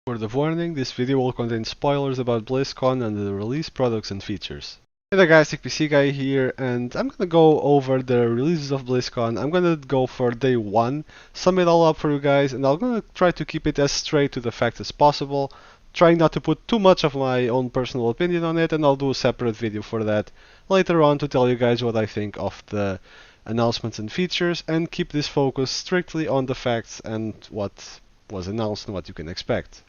Word of warning, this video will contain spoilers about BlizzCon and the release products and features. Hey there guys, PC Guy here, and I'm gonna go over the releases of BlizzCon. I'm gonna go for day 1, sum it all up for you guys, and I'm gonna try to keep it as straight to the facts as possible, trying not to put too much of my own personal opinion on it, and I'll do a separate video for that later on to tell you guys what I think of the announcements and features, and keep this focus strictly on the facts and what was announced and what you can expect.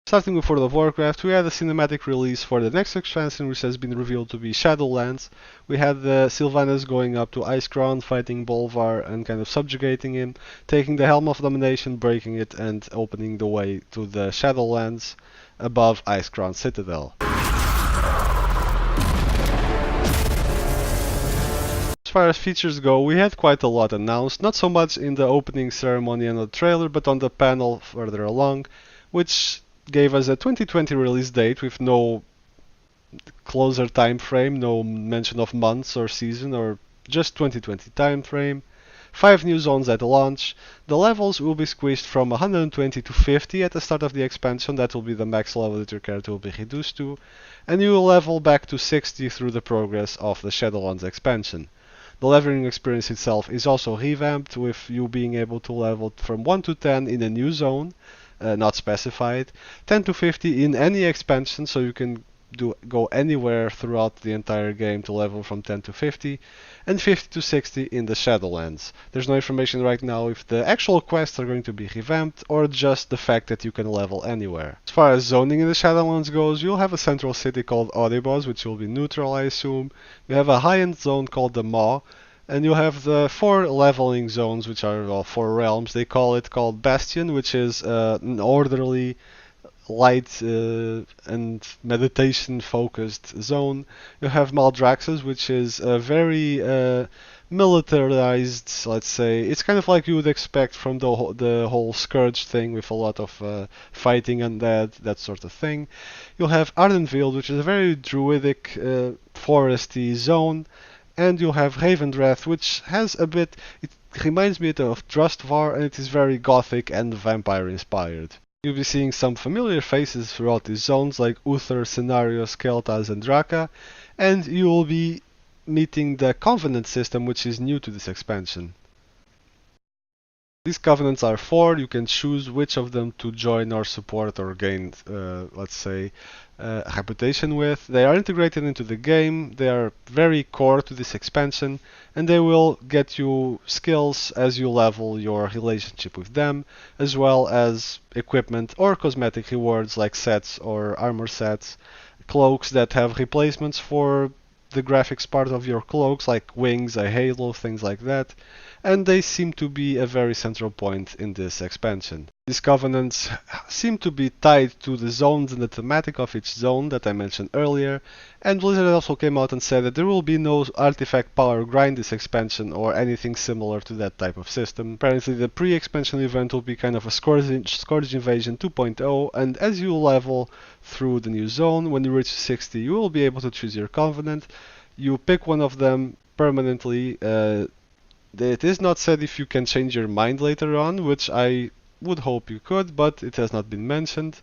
Starting with World of Warcraft, we had a cinematic release for the next expansion, which has been revealed to be Shadowlands. We had the Sylvanas going up to Icecrown, fighting Bolvar and kind of subjugating him, taking the Helm of Domination, breaking it, and opening the way to the Shadowlands above Icecrown Citadel. As far as features go, we had quite a lot announced, not so much in the opening ceremony and the trailer, but on the panel further along, which gave us a 2020 release date with no closer time frame, no mention of months or season, or just 2020 time frame. 5 new zones at launch. The levels will be squeezed from 120 to 50 at the start of the expansion. That will be the max level that your character will be reduced to. And you will level back to 60 through the progress of the Shadowlands expansion. The leveling experience itself is also revamped, with you being able to level from 1 to 10 in a new zone, not specified, 10 to 50 in any expansion, so you can go anywhere throughout the entire game to level from 10 to 50, and 50 to 60 in the Shadowlands. There's no information right now if the actual quests are going to be revamped or just the fact that you can level anywhere. As far as zoning in the Shadowlands goes, you'll have a central city called Oribos, which will be neutral, I assume. You have a high-end zone called the Maw, and you have the 4 leveling zones, which are, well, 4 realms. They call Bastion, which is an orderly, light and meditation focused zone. You have Maldraxxus, which is a very militarized, let's say. It's kind of like you would expect from the whole Scourge thing, with a lot of fighting undead, that sort of thing. You'll have Ardenveld, which is a very druidic, foresty zone. And you have Ravendreath, which has a bit, it reminds me of Trustvar, and it is very gothic and vampire inspired. You'll be seeing some familiar faces throughout these zones, like Uther, Cenarius, Kel'Thas, and Draka, and you will be meeting the Covenant system, which is new to this expansion. These covenants are 4, you can choose which of them to join or support or gain, let's say, reputation with. They are integrated into the game, they are very core to this expansion, and they will get you skills as you level your relationship with them, as well as equipment or cosmetic rewards like sets or armor sets, cloaks that have replacements for the graphics part of your cloaks, like wings, a halo, things like that, and they seem to be a very central point in this expansion. These covenants seem to be tied to the zones and the thematic of each zone that I mentioned earlier, and Blizzard also came out and said that there will be no artifact power grind this expansion or anything similar to that type of system. Apparently the pre-expansion event will be kind of a Scourge Invasion 2.0, and as you level through the new zone, when you reach 60, you will be able to choose your covenant. You pick one of them permanently. It is not said if you can change your mind later on, which I would hope you could, but it has not been mentioned.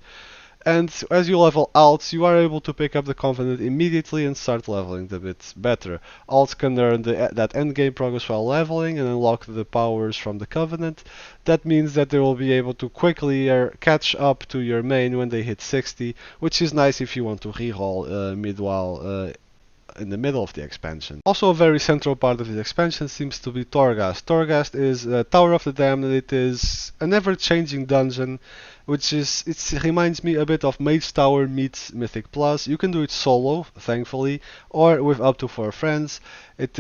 And as you level alts, you are able to pick up the covenant immediately and start leveling a bit better. Alts can earn that endgame progress while leveling and unlock the powers from the covenant. That means that they will be able to quickly catch up to your main when they hit 60, which is nice if you want to reroll mid-while in the middle of the expansion. Also, a very central part of this expansion seems to be Torghast. Torghast is a Tower of the Damned, and it is an ever-changing dungeon, which is, it reminds me a bit of Mage Tower meets Mythic Plus. You can do it solo, thankfully, or with up to 4 friends. It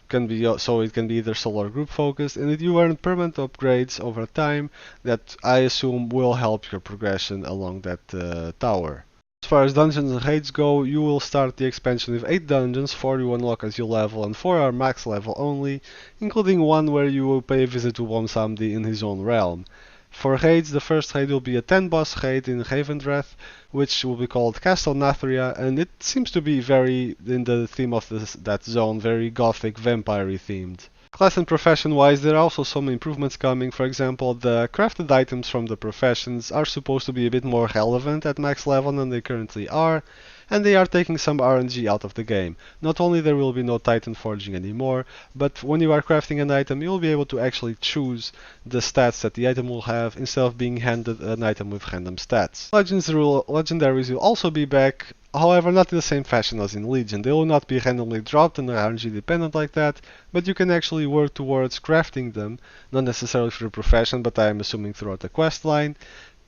can be either solo or group focused, and you earn permanent upgrades over time that I assume will help your progression along that tower. As far as dungeons and raids go, you will start the expansion with 8 dungeons, 4 you unlock as you level and 4 are max level only, including one where you will pay a visit to Wonsamdi in his own realm. For raids, the first raid will be a 10 boss raid in Ravendreath, which will be called Castle Nathria, and it seems to be very in the theme of that zone, very gothic, vampire-y themed. Class and profession wise, there are also some improvements coming. For example, the crafted items from the professions are supposed to be a bit more relevant at max level than they currently are, and they are taking some RNG out of the game. Not only there will be no Titan forging anymore, but when you are crafting an item, you will be able to actually choose the stats that the item will have instead of being handed an item with random stats. Legendaries will also be back. However, not in the same fashion as in Legion. They will not be randomly dropped and are RNG dependent like that, but you can actually work towards crafting them, not necessarily through profession, but I am assuming throughout the quest line,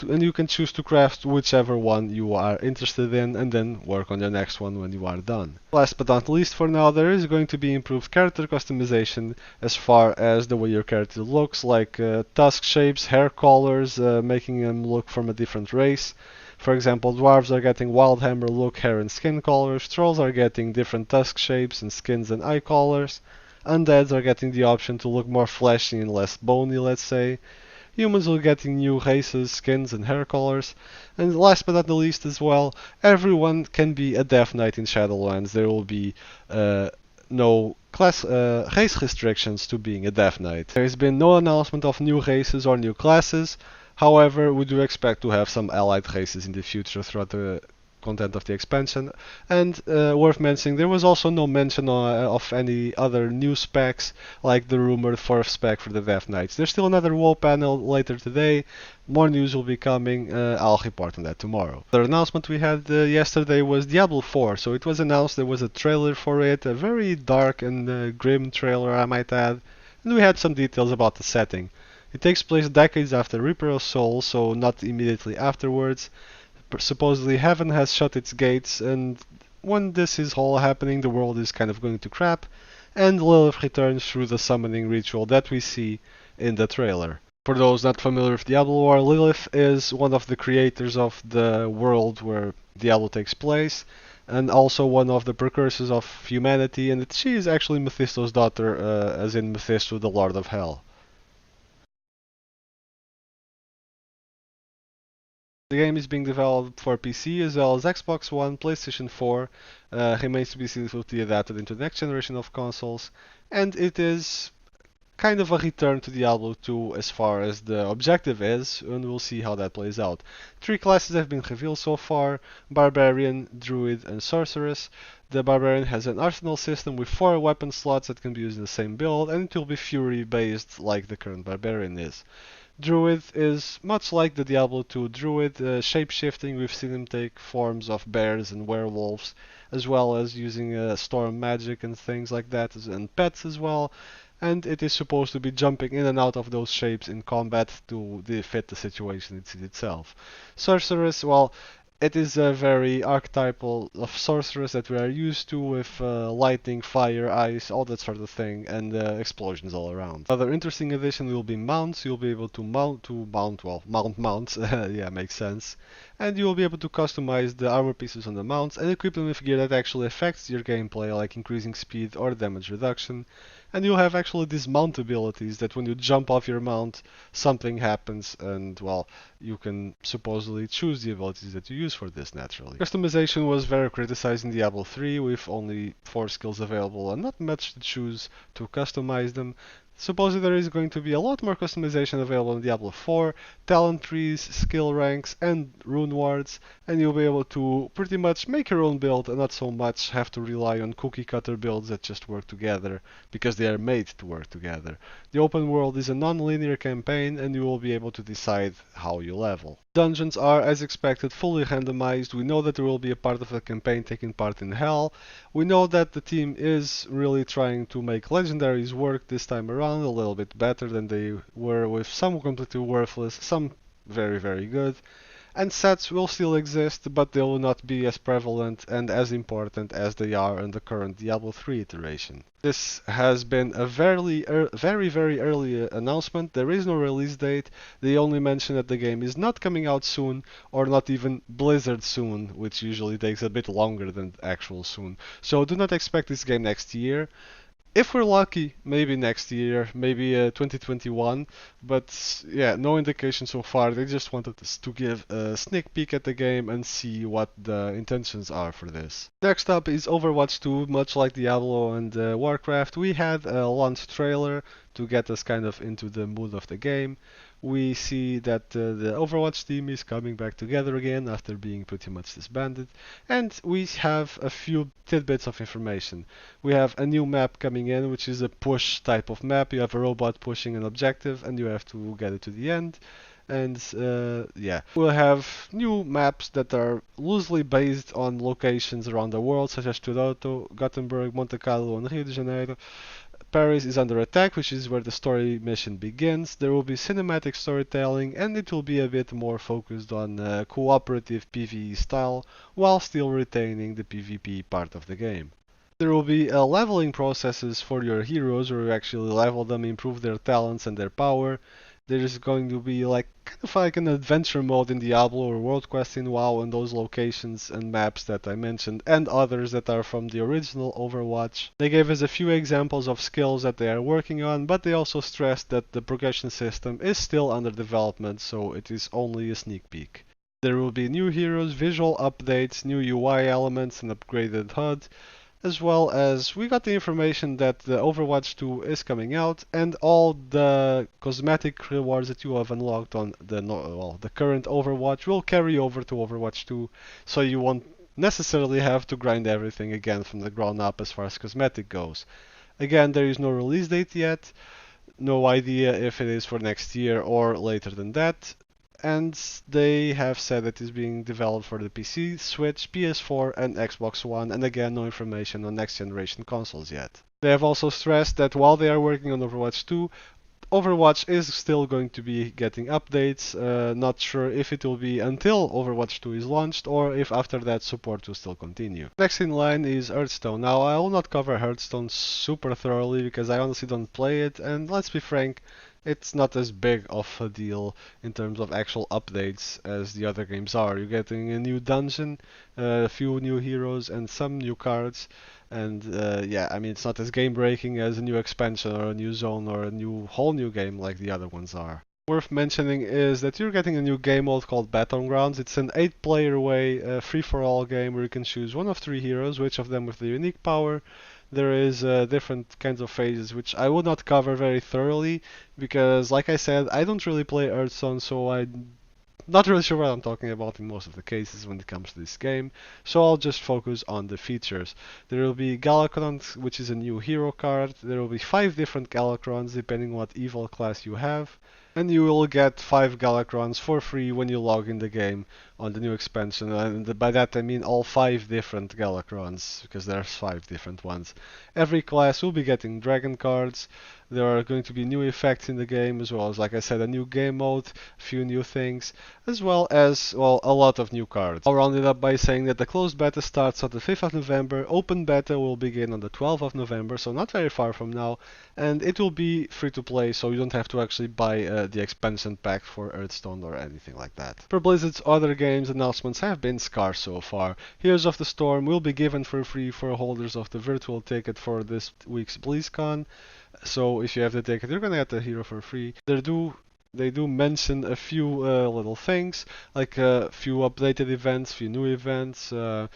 and you can choose to craft whichever one you are interested in and then work on the next one when you are done. Last but not least for now, there is going to be improved character customization as far as the way your character looks, like tusk shapes, hair colors, making them look from a different race. For example, dwarves are getting Wildhammer look, hair and skin colors, trolls are getting different tusk shapes and skins and eye colors, undeads are getting the option to look more fleshy and less bony, let's say, humans will getting new races, skins and hair colors, and last but not the least as well, everyone can be a Death Knight in Shadowlands. There will be no race restrictions to being a Death Knight. There has been no announcement of new races or new classes. However, we do expect to have some allied races in the future throughout the content of the expansion. And worth mentioning, there was also no mention of any other new specs, like the rumored 4th spec for the Death Knights. There's still another WoW panel later today. More news will be coming. I'll report on that tomorrow. The announcement we had yesterday was Diablo 4. So it was announced, there was a trailer for it, a very dark and grim trailer, I might add. And we had some details about the setting. It takes place decades after Reaper of Souls, so not immediately afterwards. Supposedly heaven has shut its gates, and when this is all happening, the world is kind of going to crap, and Lilith returns through the summoning ritual that we see in the trailer. For those not familiar with Diablo lore, Lilith is one of the creators of the world where Diablo takes place, and also one of the precursors of humanity, and she is actually Mephisto's daughter, as in Mephisto, the Lord of Hell. The game is being developed for PC as well as Xbox One, PlayStation 4, remains to be seen if it will be adapted into the next generation of consoles, and it is kind of a return to Diablo 2 as far as the objective is, and we'll see how that plays out. 3 classes have been revealed so far: Barbarian, Druid, and Sorceress. The Barbarian has an arsenal system with 4 weapon slots that can be used in the same build, and it will be Fury based like the current Barbarian is. Druid is much like the Diablo 2 Druid, shape-shifting. We've seen him take forms of bears and werewolves, as well as using storm magic and things like that, and pets as well. And it is supposed to be jumping in and out of those shapes in combat to fit the situation itself. Sorceress, well, it is a very archetypal of sorceress that we are used to, with lightning, fire, ice, all that sort of thing, and explosions all around. Another interesting addition will be mounts. You'll be able to mount mounts, yeah, makes sense. And you will be able to customize the armor pieces on the mounts and equip them with gear that actually affects your gameplay, like increasing speed or damage reduction. And you'll have actually these mount abilities that when you jump off your mount, something happens, and well, you can supposedly choose the abilities that you use for this naturally. Customization was very criticized in Diablo 3, with only 4 skills available and not much to choose to customize them. Supposedly there is going to be a lot more customization available in Diablo 4, talent trees, skill ranks, and rune wards, and you'll be able to pretty much make your own build and not so much have to rely on cookie cutter builds that just work together because they are made to work together. The open world is a non-linear campaign, and you will be able to decide how you level. Dungeons are, as expected, fully randomized. We know that there will be a part of the campaign taking part in Hell. We know that the team is really trying to make legendaries work this time around a little bit better than they were, with some completely worthless, some very, very good. And sets will still exist, but they will not be as prevalent and as important as they are in the current Diablo 3 iteration. This has been a very, very early announcement. There is no release date. They only mention that the game is not coming out soon, or not even Blizzard soon, which usually takes a bit longer than actual soon. So do not expect this game next year. If we're lucky, maybe next year, maybe 2021, but yeah, no indication so far. They just wanted us to give a sneak peek at the game and see what the intentions are for this. Next up is Overwatch 2. Much like Diablo and Warcraft, we had a launch trailer to get us kind of into the mood of the game. We see that the Overwatch team is coming back together again after being pretty much disbanded, and we have a few tidbits of information. We have a new map coming in, which is a push type of map. You have a robot pushing an objective, and you have to get it to the end. And yeah, we'll have new maps that are loosely based on locations around the world, such as Toronto, Gothenburg, Monte Carlo, and Rio de Janeiro. Paris is under attack, which is where the story mission begins. There will be cinematic storytelling, and it will be a bit more focused on cooperative PvE style, while still retaining the PvP part of the game. There will be leveling processes for your heroes, where you actually level them, improve their talents and their power. There's going to be like kind of like an adventure mode in Diablo or World Quest in WoW in those locations and maps that I mentioned, and others that are from the original Overwatch. They gave us a few examples of skills that they are working on, but they also stressed that the progression system is still under development, so it is only a sneak peek. There will be new heroes, visual updates, new UI elements, and upgraded HUD, as well as we got the information that the Overwatch 2 is coming out, and all the cosmetic rewards that you have unlocked on the current Overwatch will carry over to Overwatch 2, so you won't necessarily have to grind everything again from the ground up as far as cosmetic goes. Again, there is no release date yet, no idea if it is for next year or later than that, and they have said it is being developed for the PC, Switch, PS4, and Xbox One, and again, no information on next generation consoles yet. They have also stressed that while they are working on Overwatch 2, Overwatch is still going to be getting updates. Not sure if it will be until Overwatch 2 is launched or if after that support will still continue. Next in line is Hearthstone. Now, I will not cover Hearthstone super thoroughly because I honestly don't play it, and let's be frank, it's not as big of a deal in terms of actual updates as the other games are. You're getting a new dungeon, a few new heroes, and some new cards. And yeah, I mean, it's not as game breaking as a new expansion or a new zone or a whole new game like the other ones are. Worth mentioning is that you're getting a new game mode called Battlegrounds. It's an 8-player way, free-for-all game where you can choose one of 3 heroes, which of them with the unique power. There is different kinds of phases, which I would not cover very thoroughly because, like I said, I don't really play Hearthstone, so I'm not really sure what I'm talking about in most of the cases when it comes to this game, so I'll just focus on the features. There will be Galakron, which is a new hero card. There will be 5 different Galakrons depending on what evil class you have, and you will get 5 Galakrons for free when you log in the game on the new expansion, and by that I mean all 5 different Galakrons, because there's 5 different ones. Every class will be getting dragon cards. There are going to be new effects in the game, as well as, like I said, a new game mode, a few new things, as well as, well, a lot of new cards. I'll round it up by saying that the closed beta starts on the 5th of November, open beta will begin on the 12th of November, so not very far from now, and it will be free to play, so you don't have to actually buy the expansion pack for Hearthstone or anything like that. For Blizzard's other games, announcements have been scarce so far. Heroes of the Storm will be given for free for holders of the virtual ticket for this week's Blizzcon. So if you have the ticket, you're gonna get the hero for free. They do mention a few little things, like a few updated events, few new events, a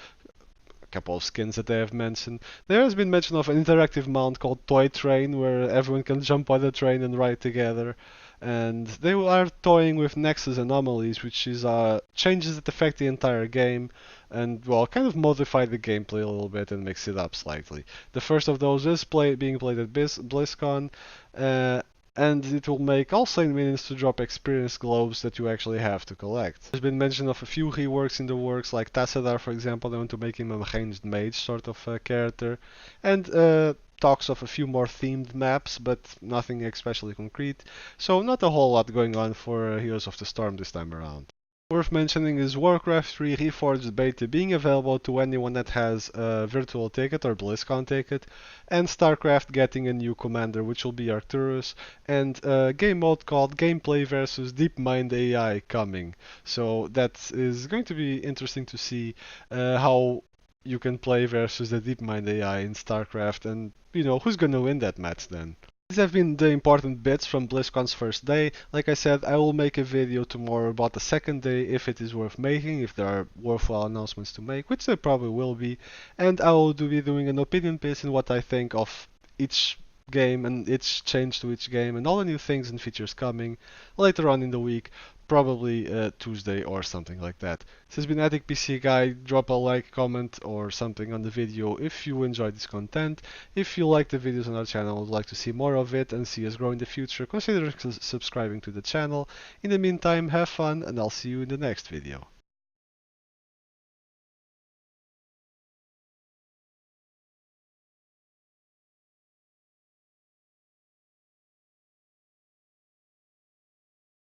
couple of skins that they have mentioned. There has been mention of an interactive mount called Toy Train, where everyone can jump on the train and ride together. And they are toying with Nexus anomalies, which is changes that affect the entire game, and well, kind of modify the gameplay a little bit and mix it up slightly. The first of those is being played at BlizzCon, and it will make all Saint minions to drop experience globes that you actually have to collect. There's been mention of a few reworks in the works, like Tassadar, for example. They want to make him a ranged mage sort of character, and talks of a few more themed maps, but nothing especially concrete, so not a whole lot going on for Heroes of the Storm this time around. Worth mentioning is Warcraft 3 Reforged beta being available to anyone that has a virtual ticket or BlizzCon ticket, and StarCraft getting a new commander, which will be Arcturus, and a game mode called Gameplay versus DeepMind AI coming. So that is going to be interesting to see how you can play versus the DeepMind AI in StarCraft, and you know who's gonna win that match then. These have been the important bits from BlizzCon's first day. Like I said, I will make a video tomorrow about the second day if it is worth making, if there are worthwhile announcements to make, which there probably will be. And I will be doing an opinion piece in what I think of each game and each change to each game and all the new things and features coming later on in the week, probably Tuesday or something like that. This has been Attic PC Guy. Drop a like, comment, or something on the video if you enjoyed this content. If you like the videos on our channel and would like to see more of it and see us grow in the future, consider subscribing to the channel. In the meantime, have fun, and I'll see you in the next video.